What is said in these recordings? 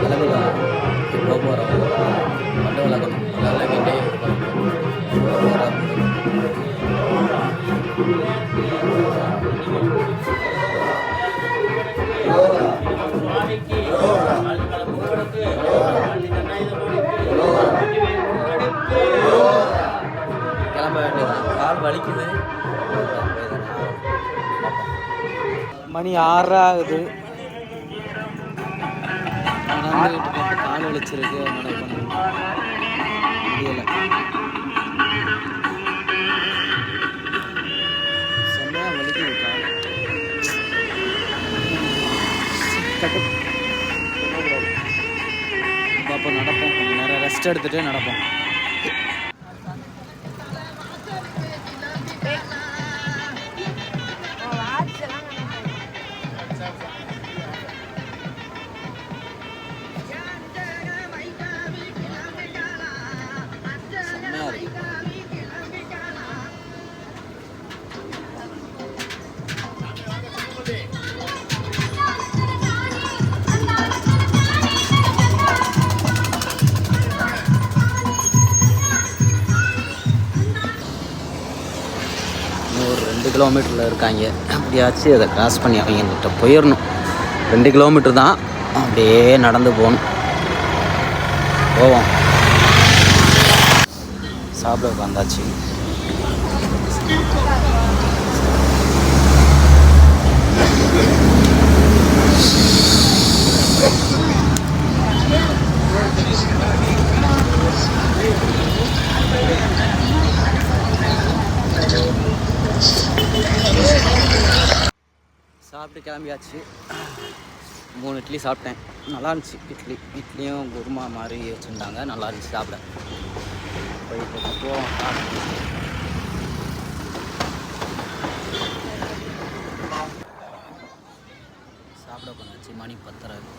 கிளம்பிடுவோம். எப்போ போகிறோம் மண்டை விளக்கணும். நல்லா விளக்கிட்டே கிளம்ப வேண்டியதான். கால் வலிக்குது. மணி 6 ஆகுது. கால் வலிச்சிருக்கு. அதனால பண்ண முடியலை. செம்மையாக வலிக்குது கால். அப்போ நடப்போம். கொஞ்சம் நேரம் ரெஸ்ட் எடுத்துகிட்டு நடப்போம். ஒரு 2 கிலோமீட்டரில் இருக்காங்க. அப்படியாச்சும் அதை கிராஸ் பண்ணி அவங்ககிட்ட போயிடணும். 2 கிலோமீட்டர் தான். அப்படியே நடந்து போகணும். போவோம். சாப்பிட உட்காந்தாச்சு. சாப்பிட்டு கிளம்பியாச்சு. 3 இட்லி சாப்பிட்டேன். நல்லா இருந்துச்சு. இட்லியும் குருமா மாதிரி வச்சுருந்தாங்க. நல்லா இருந்துச்சு சாப்பிட. போயிட்டு போவோம். சாப்பிட பண்ணாச்சு. மணி 10:30.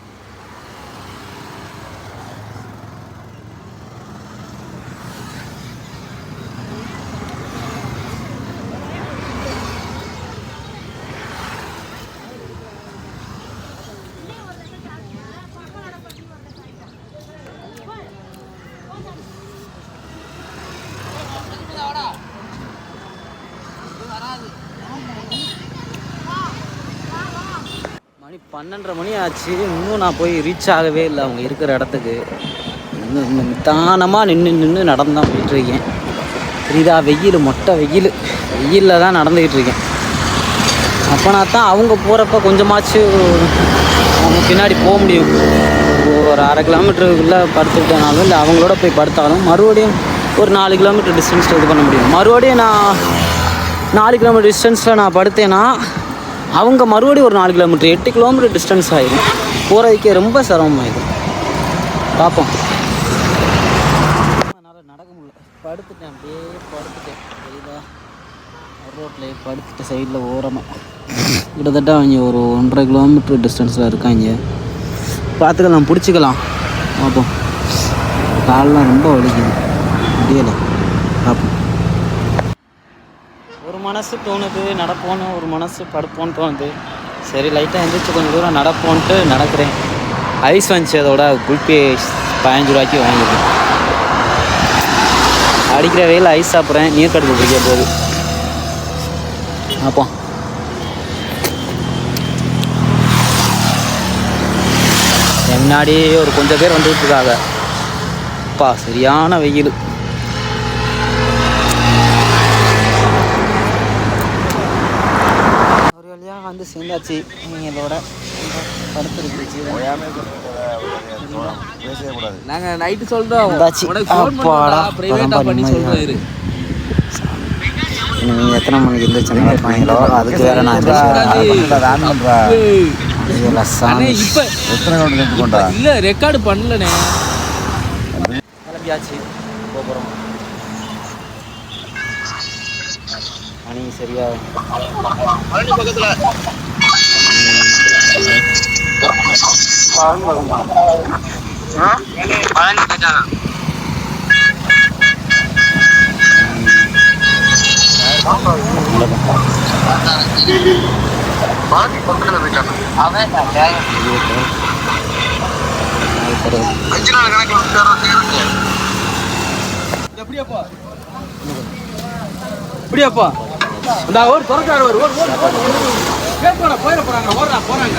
மணி 12:30 மணி ஆச்சு. இன்னும் நான் போய் ரீச் ஆகவே இல்லை அவங்க இருக்கிற இடத்துக்கு. இன்னும் நிதானமாக நின்று நடந்தான் போயிட்டுருக்கேன். தெரியுதா? வெயில், மொட்டை வெயிலில் தான் நடந்துக்கிட்டு இருக்கேன். அப்போனா தான் அவங்க போகிறப்ப கொஞ்சமாச்சு அவங்க பின்னாடி போக முடியும். ஒரு 1/2 கிலோமீட்டருக்குள்ளே படுத்துக்கிட்டனாலும் இல்லை அவங்களோட போய் படுத்தாலும் மறுபடியும் ஒரு 4 கிலோமீட்டர் டிஸ்டன்ஸில் இது பண்ண முடியும். மறுபடியும் நான் 4 கிலோமீட்டர் டிஸ்டன்ஸில் நான் படுத்தேன்னா அவங்க மறுபடியும் ஒரு 4 கிலோமீட்டர் 8 கிலோமீட்டர் டிஸ்டன்ஸ் ஆகிடும். போகிறதுக்கே ரொம்ப சிரமமாயிடும். பார்ப்போம். அதனால் நடக்க முடியல. படுத்துட்டேன். அப்படியே படுத்துட்டேன். தெரியுதா? ரோட்டில் படுத்துட்டு சைடில் ஓரமாக கிட்டத்தட்ட அவங்க ஒரு 1.5 கிலோமீட்டர் டிஸ்டன்ஸில் இருக்காங்க. பார்த்துக்கலாம், பிடிச்சிக்கலாம். பார்ப்போம். காலெலாம் ரொம்ப வலிக்குது. முடியலை. பார்ப்போம். ஒரு மனசு தோணுது நடப்போன்னு, ஒரு மனசு படுப்போன்னு தோணுது. சரி லைட்டாக எழுந்திரிச்சு கொஞ்சம் தூரம் நடப்போன்ட்டு நடக்கிறேன். ஐஸ் வந்துச்சு. அதோட குல்பி 15 ரூபாய்க்கு வாங்கிடுறேன். அடிக்கிற வெயில் ஐஸ் சாப்பிட்றேன். நீர் கடுப்பு பிடிக்க போகுது. அப்போ முன்னாடி ஒரு கொஞ்சம் பேர் வந்துட்டு இருக்காங்க. அப்பா சரியான வெயில். ஒரு வழியாக வந்து சேர்ந்தாச்சு. இதோட படுத்துருந்துச்சு. நாங்கள் நைட்டு சொல்கிறோம். நீங்கள் எத்தனை மணிக்கு இருந்துச்சு பார்ப்பாங்களோ அதுக்கு வேறு நான் இல்லை ரெக்கார்டு பண்ணலண்ணே. கிளம்பியாச்சு. போகிறோம். மணி சரியா பக்கத்தில் ஒருத்தர் இப்படியாப்பா இந்த ஒரு துறக்கார ஒரு போயிட போறாங்க போறாங்க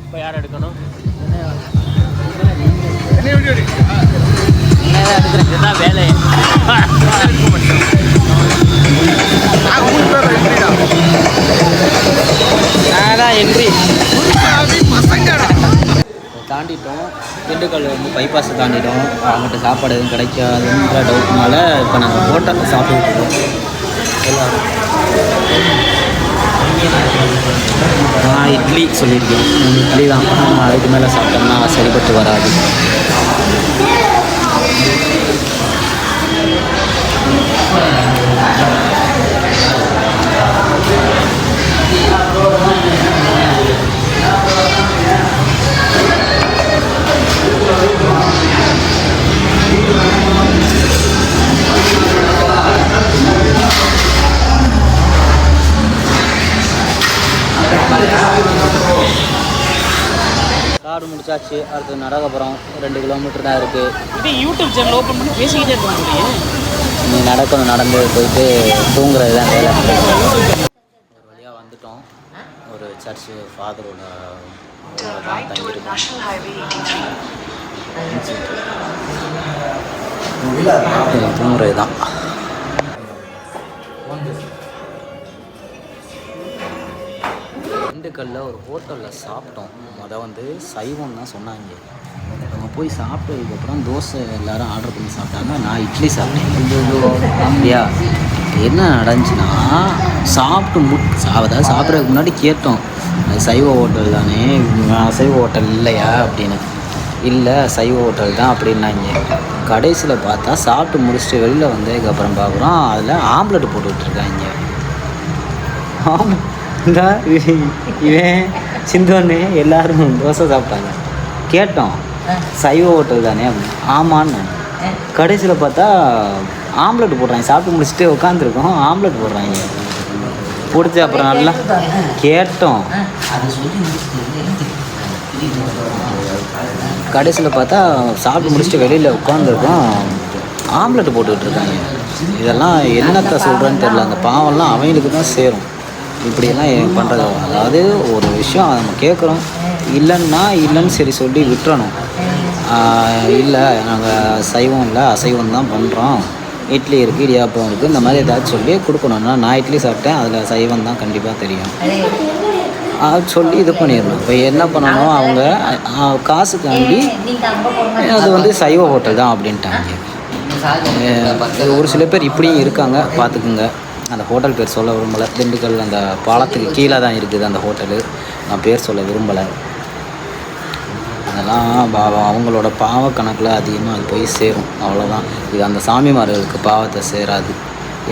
இப்போ யார் எடுக்கணும்? இதுதான் வேலை. என்ட்ரி தாண்டிட்டோம். திண்டுக்கல் வந்து பைபாஸை தாண்டிட்டோம். அங்கிட்ட சாப்பாடு எதுவும் கிடைக்காதுன்ற டவுட்னால இப்போ நாங்கள் ஹோட்டலில் சாப்பிட்டுருக்கோம் எல்லோரும். நான் இட்லி சொல்லியிருக்கேன். 3 இட்லி தான். அதுக்கு மேலே சாப்பிட்டோம்னா சரிப்பட்டு வராது. காடு முடிச்சாச்சு. அடுத்து நடக்கப்புறம் 2 கிலோமீட்டர் தான் இருக்குது. இது யூடியூப் சேனல் ஓப்பன் பண்ணி பேசிக்கிட்டே இருக்க நீ நடக்கணும். நடந்து போயிட்டு தூங்குறது தான் வேலை. ஒரு வழியாக வந்துட்டோம். ஒரு சர்ச்சு ஃபாதரோட தூங்குறது தான். திண்டுக்கல்ல ஒரு ஹோட்டலில் சாப்பிட்டோம். அதை வந்து சைவம் தான் சொன்னாங்க. அவங்க போய் சாப்பிட்டதுக்கப்புறம் தோசை எல்லோரும் ஆர்டர் பண்ணி சாப்பிட்டாங்க. நான் இட்லி சாப்பிட்டேன். அப்படியா? என்ன நடந்துச்சுன்னா அதாவது சாப்பிட்றதுக்கு முன்னாடி கேட்டோம், அது சைவ ஹோட்டல் தானே, அசைவ ஹோட்டல் இல்லையா அப்படின்னு. இல்லை சைவ ஹோட்டல் தான் அப்படின்னாங்க. கடைசியில் பார்த்தா சாப்பிட்டு முடிச்சுட்டு வெளியில் வந்ததுக்கப்புறம் பார்க்குறோம் அதில் ஆம்லெட் போட்டுக்கிட்டுருக்காங்க. இந்த இவன் சிந்தோன்னு எல்லோரும் தோசை சாப்பிட்டாங்க. கேட்டோம் சைவ ஹோட்டல் தானே அப்படின்னு. ஆமான்னு. கடைசியில் பார்த்தா ஆம்லெட் போடுறாங்க. சாப்பிட்டு முடிச்சுட்டு உட்காந்துருக்கோம், ஆம்லெட் போடுறாங்க. பிடிச்சி அப்புறம் நல்லா கேட்டோம். கடைசியில் பார்த்தா சாப்பிட்டு முடிச்சுட்டு வெளியில் உட்காந்துருக்கோம், ஆம்லெட் போட்டுக்கிட்டு இருக்காங்க. இதெல்லாம் என்னத்தை சொல்கிறேன்னு தெரில. அந்த பாவம்லாம் அவங்களுக்கு தான் சேரும். இப்படியெல்லாம் பண்ணுறது. அதாவது ஒரு விஷயம் நம்ம கேட்குறோம், இல்லைன்னா இல்லைன்னு சரி சொல்லி விட்டுறணும். இல்லை நாங்கள் சைவம் இல்லை அசைவம் தான் பண்ணுறோம், இட்லி இருக்குது இடியாப்பம் இருக்குது, இந்த மாதிரி ஏதாச்சும் சொல்லி கொடுக்கணும்னா நான் இட்லி சாப்பிட்டேன், அதில் சைவம் தான் கண்டிப்பாக தெரியும். அது சொல்லி இது பண்ணிடணும். இப்போ என்ன பண்ணணும், அவங்க காசுக்காண்டி அது வந்து சைவ ஹோட்டல் தான் அப்படின்ட்டாங்க. ஒரு சில பேர் இப்படியும் இருக்காங்க, பார்த்துக்குங்க. அந்த ஹோட்டல் பேர் சொல்ல விரும்பலை. திண்டுக்கல் அந்த பாலத்துக்கு கீழே தான் இருக்குது அந்த ஹோட்டலு. நான் பேர் சொல்ல விரும்பலை. அதெல்லாம் அவங்களோட பாவ கணக்கில் அதிகமாக அது போய் சேரும், அவ்வளோதான். இது அந்த சாமிமார்களுக்கு பாவத்தை சேராது.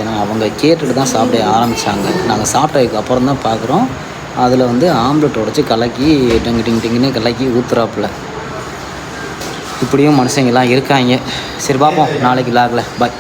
ஏன்னா அவங்க கேட்டுட்டு தான் சாப்பிட ஆரம்பித்தாங்க. நாங்கள் சாப்பிட்டதுக்கு அப்புறம் தான் பார்க்குறோம் அதில் வந்து ஆம்லெட் உடச்சி கலக்கி டிங்குன்னு கலக்கி ஊற்றுறாப்புல. இப்படியும் மனுஷங்கள்லாம் இருக்காங்க. சரி பார்ப்போம் நாளைக்கு லாகில். பாய்.